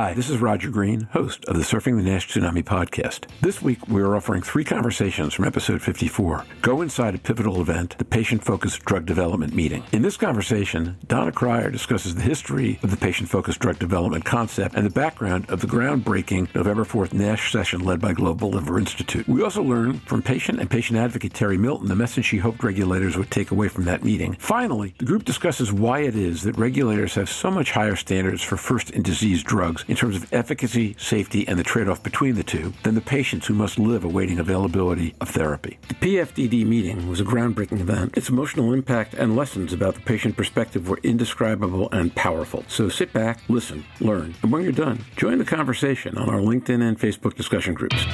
Hi, this is Roger Green, host of the Surfing the NASH Tsunami podcast. This week, we are offering 3 conversations from episode 54. Go inside a pivotal event, the Patient-Focused Drug Development meeting. In this conversation, Donna Cryer discusses the history of the patient-focused drug development concept and the background of the groundbreaking November 4th NASH session led by Global Liver Institute. We also learn from patient and patient advocate Terri Milton the message she hoped regulators would take away from that meeting. Finally, the group discusses why it is that regulators have so much higher standards for first-in-disease drugs in terms of efficacy, safety, and the trade-off between the two than the patients who must live awaiting availability of therapy. The PFDD meeting was a groundbreaking event. Its emotional impact and lessons about the patient perspective were indescribable and powerful. So sit back, listen, learn, and when you're done, join the conversation on our LinkedIn and Facebook discussion groups.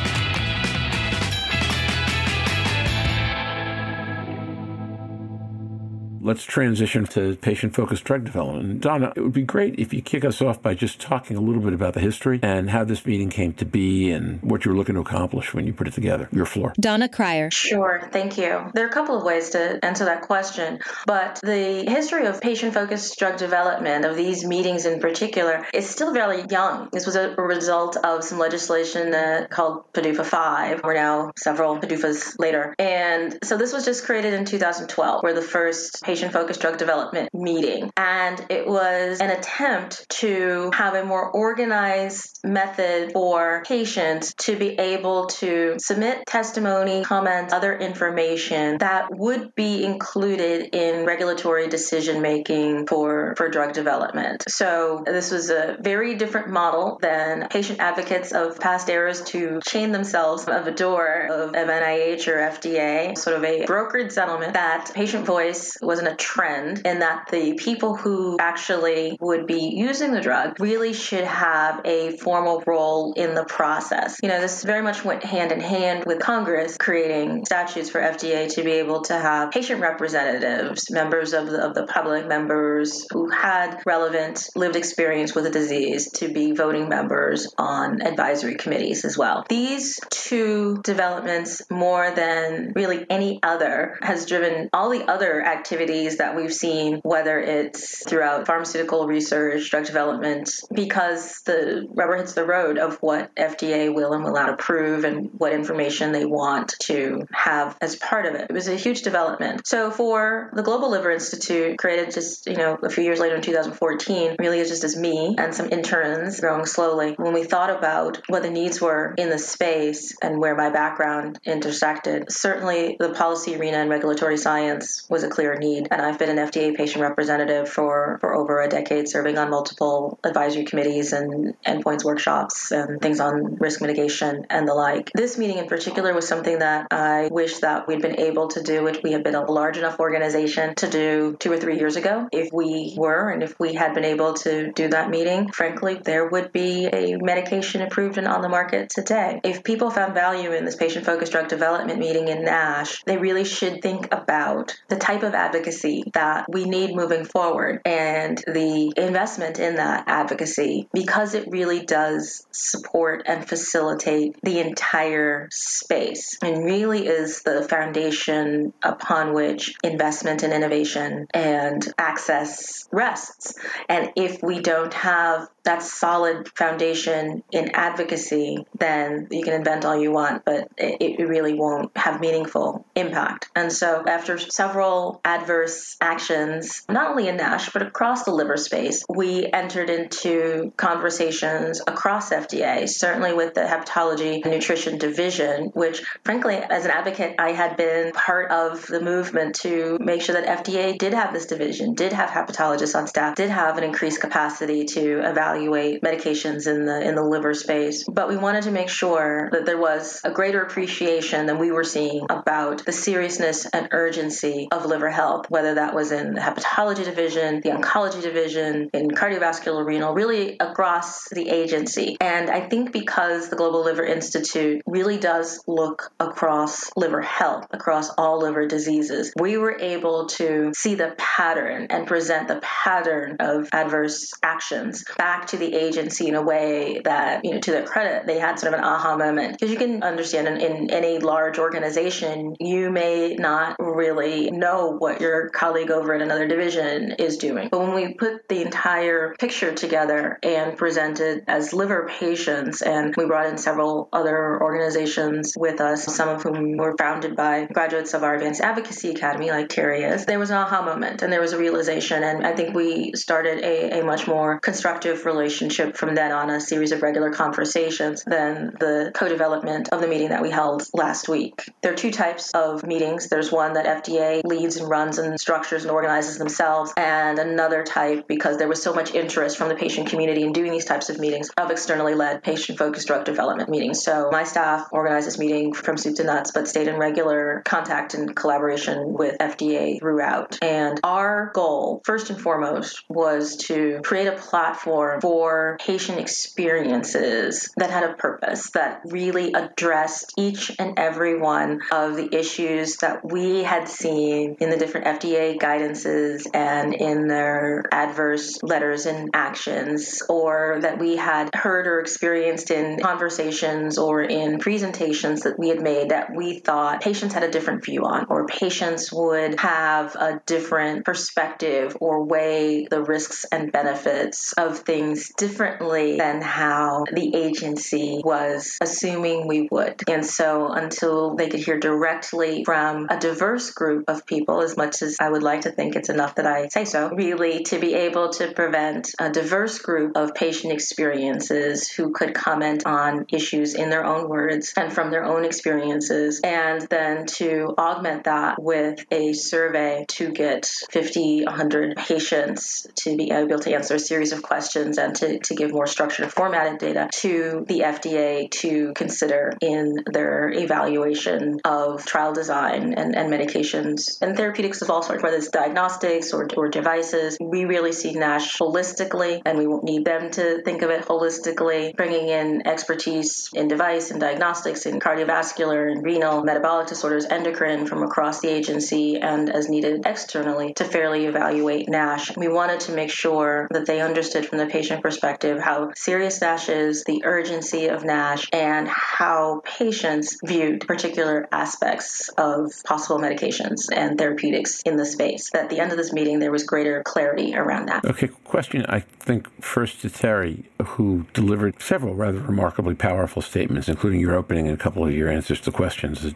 Let's transition to patient-focused drug development. Donna, it would be great if you kick us off by just talking a little bit about the history and how this meeting came to be and what you were looking to accomplish when you put it together. Your floor. Donna Cryer. Sure, thank you. There are a couple of ways to answer that question, but the history of patient-focused drug development, of these meetings in particular, is still fairly young. This was a result of some legislation called PDUFA 5. We're now several PDUFAs later. And so this was just created in 2012, where the first patient-focused drug development meeting. And it was an attempt to have a more organized method for patients to be able to submit testimony, comments, other information that would be included in regulatory decision-making for drug development. So this was a very different model than patient advocates of past eras to chain themselves of a door of NIH or FDA, sort of a brokered settlement that patient voice wasn't a trend, in that the people who actually would be using the drug really should have a formal role in the process. You know, this very much went hand in hand with Congress creating statutes for FDA to be able to have patient representatives, members of the public, members who had relevant lived experience with the disease, to be voting members on advisory committees as well. These two developments, more than really any other, has driven all the other activities that we've seen, whether it's throughout pharmaceutical research, drug development, because the rubber hits the road of what FDA will and will not approve and what information they want to have as part of it. It was a huge development. So for the Global Liver Institute, created just, a few years later in 2014, really is just as me and some interns growing slowly. When we thought about what the needs were in the space and where my background intersected, certainly the policy arena and regulatory science was a clear need. And I've been an FDA patient representative for over a decade, serving on multiple advisory committees and endpoints workshops and things on risk mitigation and the like. This meeting in particular was something that I wish that we'd been able to do, which we had been a large enough organization to do 2 or 3 years ago. If we were, and if we had been able to do that meeting, frankly, there would be a medication approved and on the market today. If people found value in this patient-focused drug development meeting in NASH, they really should think about the type of advocacy that we need moving forward and the investment in that advocacy, because it really does support and facilitate the entire space and really is the foundation upon which investment in innovation and access rests. And if we don't have that solid foundation in advocacy, then you can invent all you want, but it really won't have meaningful impact. And so after several adverse actions, not only in NASH, but across the liver space, we entered into conversations across FDA, certainly with the hepatology and nutrition division, which frankly, as an advocate, I had been part of the movement to make sure that FDA did have this division, did have hepatologists on staff, did have an increased capacity to evaluate medications in the liver space. But we wanted to make sure that there was a greater appreciation than we were seeing about the seriousness and urgency of liver health, whether that was in the hepatology division, the oncology division, in cardiovascular, renal, really across the agency. And I think because the Global Liver Institute really does look across liver health, across all liver diseases, we were able to see the pattern and present the pattern of adverse actions back back to the agency in a way that, to their credit, they had sort of an aha moment. Because you can understand in any large organization, you may not really know what your colleague over in another division is doing. But when we put the entire picture together and presented as liver patients, and we brought in several other organizations with us, some of whom were founded by graduates of our Advanced Advocacy Academy, like Terri is, there was an aha moment and there was a realization. And I think we started a much more constructive relationship from then on, a series of regular conversations than the co-development of the meeting that we held last week. There are two types of meetings. There's one that FDA leads and runs and structures and organizes themselves, and another type, because there was so much interest from the patient community in doing these types of meetings, of externally led patient-focused drug development meetings. So my staff organized this meeting from soup to nuts, but stayed in regular contact and collaboration with FDA throughout. And our goal, first and foremost, was to create a platform for patient experiences that had a purpose, that really addressed each and every one of the issues that we had seen in the different FDA guidances and in their adverse letters and actions, or that we had heard or experienced in conversations or in presentations that we had made that we thought patients had a different view on, or patients would have a different perspective or weigh the risks and benefits of things differently than how the agency was assuming we would. And so until they could hear directly from a diverse group of people, as much as I would like to think it's enough that I say so, really to be able to prevent a diverse group of patient experiences who could comment on issues in their own words and from their own experiences, and then to augment that with a survey to get 50, 100 patients to be able to answer a series of questions and to give more structured and formatted data to the FDA to consider in their evaluation of trial design and medications and therapeutics of all sorts, whether it's diagnostics or devices. We really see NASH holistically, and we won't need them to think of it holistically, bringing in expertise in device and diagnostics in cardiovascular and renal, metabolic disorders, endocrine from across the agency, and as needed externally to fairly evaluate NASH. We wanted to make sure that they understood from the patient perspective how serious NASH is, the urgency of NASH, and how patients viewed particular aspects of possible medications and therapeutics in the space. At the end of this meeting, there was greater clarity around that. Okay, question, I think, first to Terri, who delivered several rather remarkably powerful statements, including your opening and a couple of your answers to questions.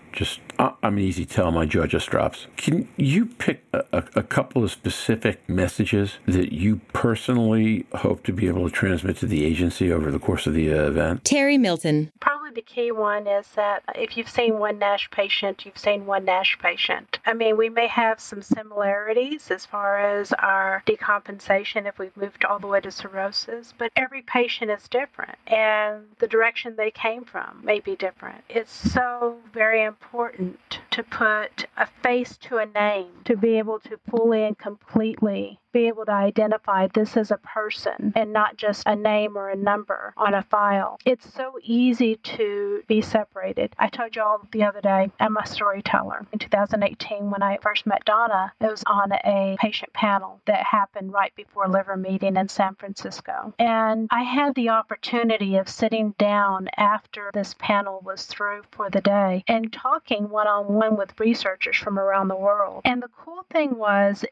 I'm an easy tell, my jaw just drops. Can you pick a couple of specific messages that you personally hope to be able to transmit to the agency over the course of the event? Terri Milton. Probably the key one is that if you've seen one NASH patient, you've seen one NASH patient. I mean, we may have some similarities as far as our decompensation if we've moved all the way to cirrhosis, but every patient is different, and the direction they came from may be different. It's so very important to put a face to a name, to be able to fully and completely be able to identify this as a person and not just a name or a number on a file. It's so easy to be separated. I told you all the other day, I'm a storyteller. In 2018, when I first met Donna, it was on a patient panel that happened right before Liver Meeting in San Francisco. And I had the opportunity of sitting down after this panel was through for the day and talking one-on-one with researchers from around the world. And the cool thing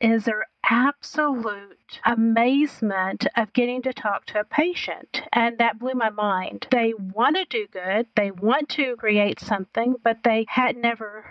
is their absolute amazement of getting to talk to a patient. And that blew my mind. They want to do good. They want to create something, but they had never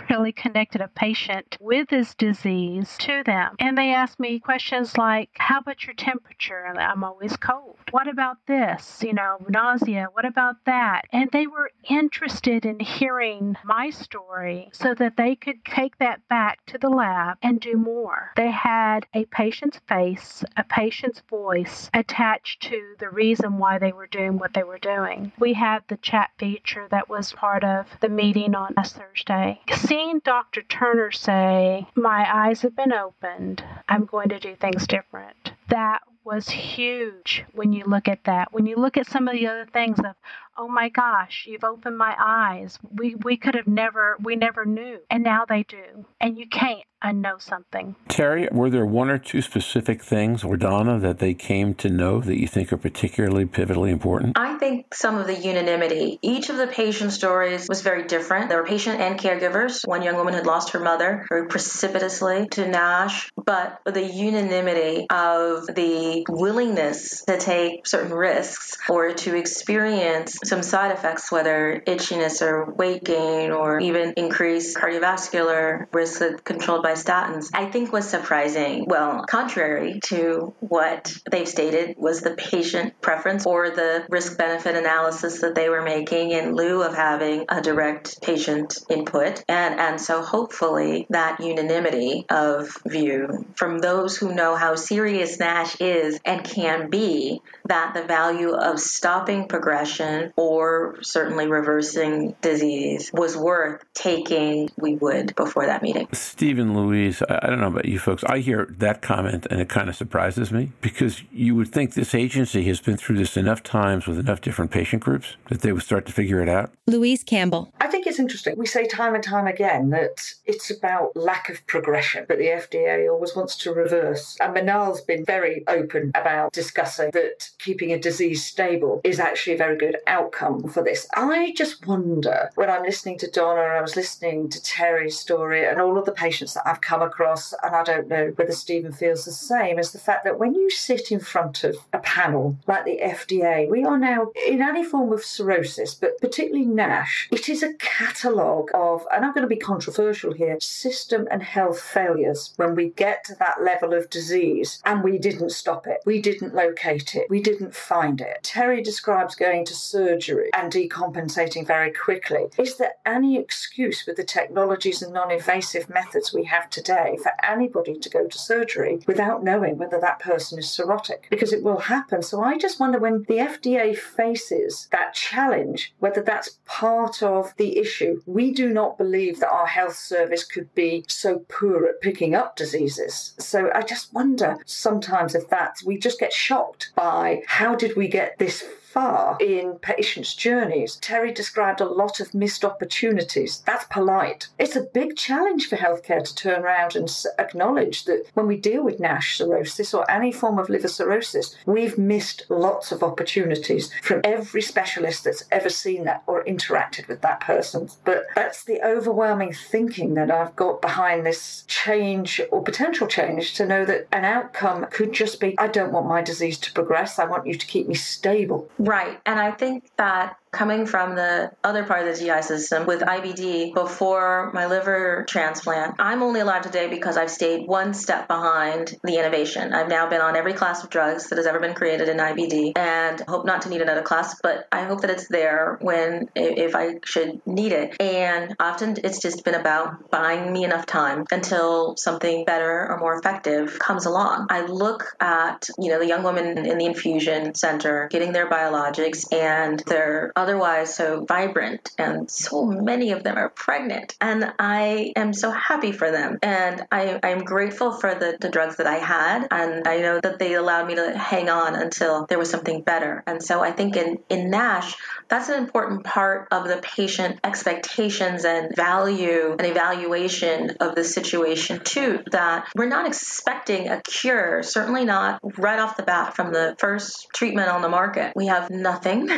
really connected a patient with this disease to them. And they asked me questions like, how about your temperature? And I'm always cold. What about this? Nausea. What about that? And they were interested in hearing my story so that they could take that back to the lab and do more. They had a patient's face, a patient's voice attached to the reason why they were doing what they were doing. We had the chat feature that was part of the meeting on last Thursday. Seeing Dr. Turner say, my eyes have been opened, I'm going to do things different. That was huge when you look at that. When you look at some of the other things of, oh my gosh, you've opened my eyes. We could have never knew. And now they do. And you can't unknow something. Terri, were there one or two specific things, or Donna, that they came to know that you think are particularly pivotally important? I think some of the unanimity. Each of the patient stories was very different. There were patient and caregivers. One young woman had lost her mother very precipitously to NASH, but the unanimity of the willingness to take certain risks or to experience some side effects, whether itchiness or weight gain or even increased cardiovascular risks controlled by statins, I think was surprising. Well, contrary to what they've stated was the patient preference or the risk-benefit analysis that they were making in lieu of having a direct patient input. And so hopefully that unanimity of view from those who know how serious NASH is and can be, that the value of stopping progression or certainly reversing disease was worth taking, we would, before that meeting. Stephen, Louise, I don't know about you folks. I hear that comment and it kind of surprises me, because you would think this agency has been through this enough times with enough different patient groups that they would start to figure it out. Louise Campbell. I think it's interesting. We say time and time again that it's about lack of progression, but the FDA always wants to reverse. And Manal's been very open about discussing that keeping a disease stable is actually a very good outcome for this. I just wonder, when I'm listening to Donna and I was listening to Terri's story and all of the patients that I've come across, and I don't know whether Stephen feels the same, is the fact that when you sit in front of a panel like the FDA, we are now in any form of cirrhosis, but particularly NASH, it is a catalogue of, and I'm going to be controversial here, system and health failures when we get to that level of disease and we didn't stop it, we didn't locate it, we didn't find it. Terri describes going to surgery and decompensating very quickly. Is there any excuse with the technologies and non-invasive methods we have today for anybody to go to surgery without knowing whether that person is cirrhotic? Because it will happen. So I just wonder, when the FDA faces that challenge, whether that's part of the issue. We do not believe that our health service could be so poor at picking up diseases. So I just wonder sometimes if we just get shocked by how did we get this far in patients' journeys. Terri described a lot of missed opportunities. That's polite. It's a big challenge for healthcare to turn around and acknowledge that when we deal with NASH cirrhosis or any form of liver cirrhosis, we've missed lots of opportunities from every specialist that's ever seen that or interacted with that person. But that's the overwhelming thinking that I've got behind this change or potential change, to know that an outcome could just be, I don't want my disease to progress. I want you to keep me stable. Right. And I think that coming from the other part of the GI system with IBD before my liver transplant, I'm only alive today because I've stayed one step behind the innovation. I've now been on every class of drugs that has ever been created in IBD, and hope not to need another class, but I hope that it's there if I should need it. And often it's just been about buying me enough time until something better or more effective comes along. I look at, the young women in the infusion center getting their biologics, and they're otherwise so vibrant, and so many of them are pregnant, and I am so happy for them, and I'm grateful for the drugs that I had, and I know that they allowed me to hang on until there was something better. And so I think in NASH, that's an important part of the patient expectations and value and evaluation of the situation too, that we're not expecting a cure, certainly not right off the bat from the first treatment on the market. We have nothing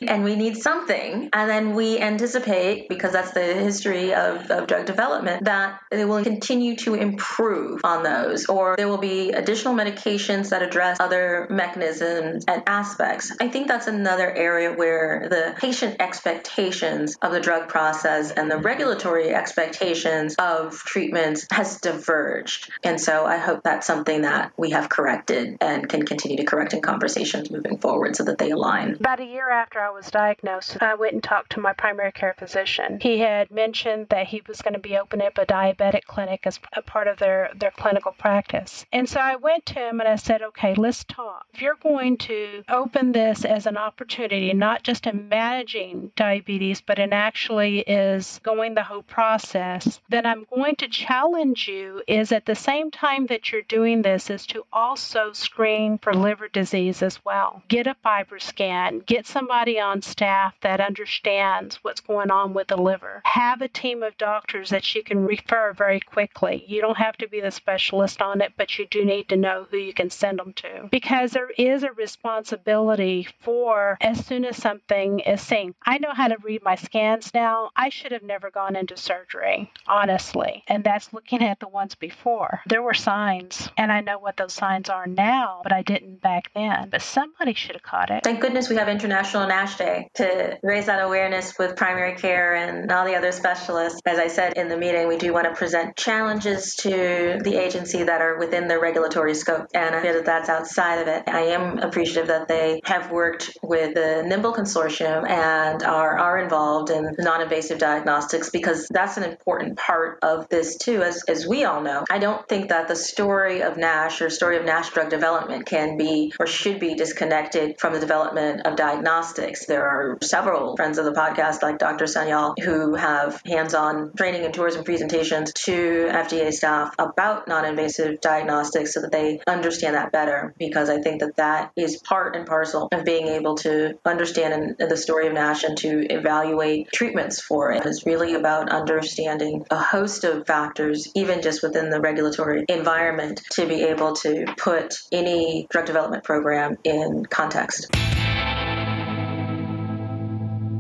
and we need something, and then we anticipate, because that's the history of drug development, that they will continue to improve on those, or there will be additional medications that address other mechanisms and aspects. I think that's another area where the patient expectations of the drug process and the regulatory expectations of treatments has diverged. And so I hope that's something that we have corrected and can continue to correct in conversations moving forward so that they align. About a year after I was diagnosed diagnosed, I went and talked to my primary care physician. He had mentioned that he was going to be opening up a diabetic clinic as a part of their clinical practice. And so I went to him and I said, okay, let's talk. If you're going to open this as an opportunity, not just in managing diabetes, but in actually is going the whole process, then I'm going to challenge you is at the same time that you're doing this is to also screen for liver disease as well. Get a FibroScan, get somebody on staff that understands what's going on with the liver. Have a team of doctors that you can refer very quickly. You don't have to be the specialist on it, but you do need to know who you can send them to. Because there is a responsibility for as soon as something is seen. I know how to read my scans now. I should have never gone into surgery, honestly. And that's looking at the ones before. There were signs, and I know what those signs are now, but I didn't back then. But somebody should have caught it. Thank goodness we have International NASH Day to raise that awareness with primary care and all the other specialists. As I said in the meeting, we do want to present challenges to the agency that are within their regulatory scope, and I feel that that's outside of it. I am appreciative that they have worked with the NIMBLE Consortium and are involved in non-invasive diagnostics, because that's an important part of this too, as we all know. I don't think that the story of NASH or story of NASH drug development can be or should be disconnected from the development of diagnostics. There are several friends of the podcast like Dr. Sanyal who have hands-on training and tours and presentations to FDA staff about non-invasive diagnostics so that they understand that better, because I think that that is part and parcel of being able to understand the story of NASH and to evaluate treatments for it. It's really about understanding a host of factors, even just within the regulatory environment, to be able to put any drug development program in context.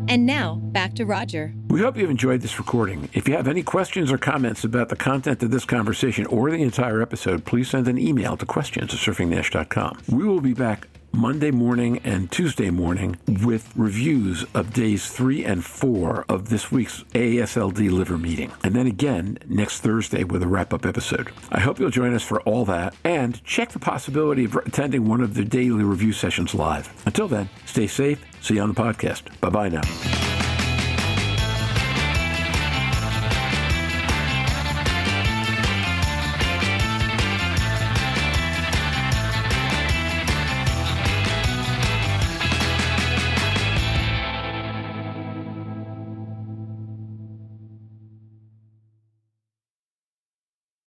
And now, back to Roger. We hope you've enjoyed this recording. If you have any questions or comments about the content of this conversation or the entire episode, please send an email to questions@surfingnash.com. We will be back Monday morning and Tuesday morning with reviews of days 3 and 4 of this week's AASLD liver meeting. And then again next Thursday with a wrap-up episode. I hope you'll join us for all that, and check the possibility of attending one of the daily review sessions live. Until then, stay safe. See you on the podcast. Bye-bye now.